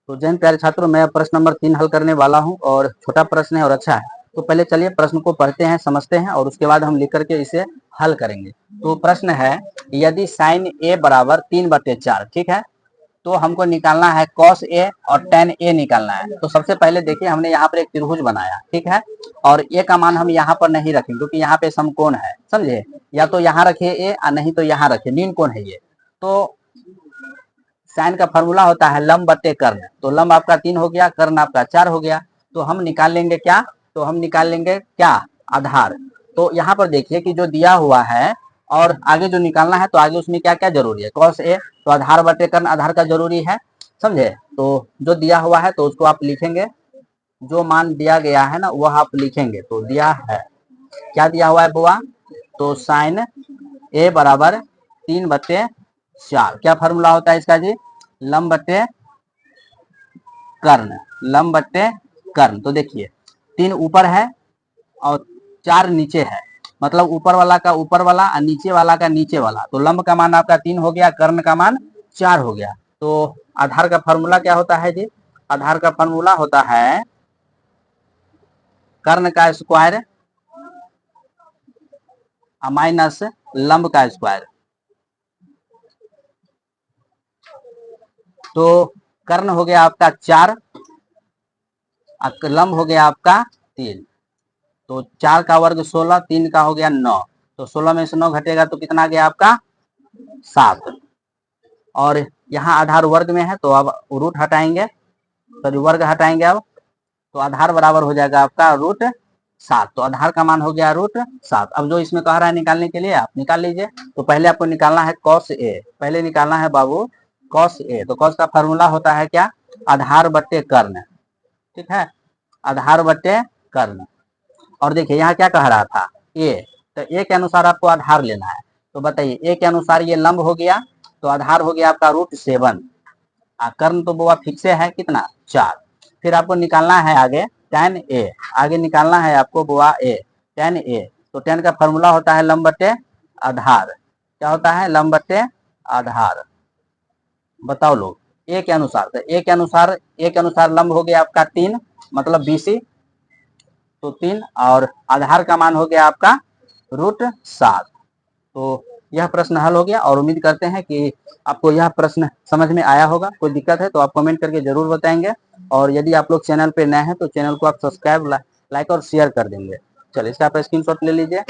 तो जैन प्यारे छात्रों, मैं प्रश्न नंबर 3 हल करने वाला हूं और छोटा प्रश्न है और अच्छा है। तो पहले चलिए प्रश्न को पढ़ते हैं, समझते हैं और उसके बाद हम लिख करके इसे हल करेंगे। तो प्रश्न है, यदि साइन ए बराबर 3/4, ठीक है, तो हमको निकालना है कॉस ए और टेन ए निकालना है। तो सबसे पहले देखिए, हमने यहाँ पर एक त्रिभुज बनाया, ठीक है, और ए का मान हम यहाँ पर नहीं रखेंगे क्योंकि यहाँ पे समकोण है, समझे। या तो यहाँ रखिए ए और नहीं तो यहाँ रखिए, न्यून कोण है ये। तो साइन का फॉर्मूला होता है लंब बटे कर्ण। तो लंब आपका 3 हो गया, कर्ण आपका 4 हो गया। तो हम निकाल लेंगे क्या, तो हम निकाल लेंगे क्या, आधार। तो यहाँ पर देखिए कि जो दिया हुआ है और आगे जो निकालना है, तो आगे उसमें क्या क्या जरूरी है, कॉस ए, तो आधार बटे कर्ण आधार का जरूरी है, समझे। तो जो दिया हुआ है तो उसको आप लिखेंगे, जो मान दिया गया है ना वह आप लिखेंगे। तो दिया है, क्या दिया हुआ है बुआ, तो साइन ए बराबर 3/4। क्या फॉर्मूला होता है इसका जी, लंब बटे कर्ण, लंब बटे कर्ण। तो देखिए 3 ऊपर है और 4 नीचे है, मतलब ऊपर वाला का ऊपर वाला और नीचे वाला का नीचे वाला। तो लंब का मान आपका 3 हो गया, कर्ण का मान 4 हो गया। तो आधार का फॉर्मूला क्या होता है जी, आधार का फॉर्मूला होता है कर्ण का स्क्वायर माइनस लंब का स्क्वायर। तो कर्ण हो गया आपका 4, लंब हो गया आपका 3। तो 4 का वर्ग 16, 3 का हो गया 9। तो 16 में से 9 घटेगा तो कितना गया आपका 7। और यहाँ आधार वर्ग में है तो अब रूट हटाएंगे, तो वर्ग हटाएंगे अब, तो आधार बराबर हो जाएगा आपका √7। तो आधार का मान हो गया √7। अब जो इसमें कह रहा है निकालने के लिए आप निकाल लीजिए। तो पहले आपको निकालना है कॉस ए, पहले निकालना है बाबू कॉस ए। तो कॉस का फॉर्मूला होता है क्या, आधार बट्टे कर्ण, ठीक है, आधार बट्टे कर्ण। और देखिए यहाँ क्या कह रहा था, ए, तो ए के अनुसार आपको आधार लेना है। तो बताइए ए के अनुसार ये लंब हो गया, तो आधार हो गया आपका √7। कर्ण तो वो फिक्स है कितना 4। फिर आपको निकालना है आगे tan ए, आगे निकालना है आपको बुआ ए, tan ए। तो tan का फॉर्मूला होता है लंब बटे आधार। क्या होता है, लंब बटे आधार। बताओ लोग, ए के अनुसार, तो ए के अनुसार लंब हो गया आपका 3, मतलब BC, तो 3, और आधार का मान हो गया आपका √7। तो यह प्रश्न हल हो गया और उम्मीद करते हैं कि आपको यह प्रश्न समझ में आया होगा। कोई दिक्कत है तो आप कमेंट करके जरूर बताएंगे। और यदि आप लोग चैनल पे नए हैं तो चैनल को आप सब्सक्राइब, लाइक और शेयर कर देंगे। चलिए इसका आप स्क्रीनशॉट ले लीजिए।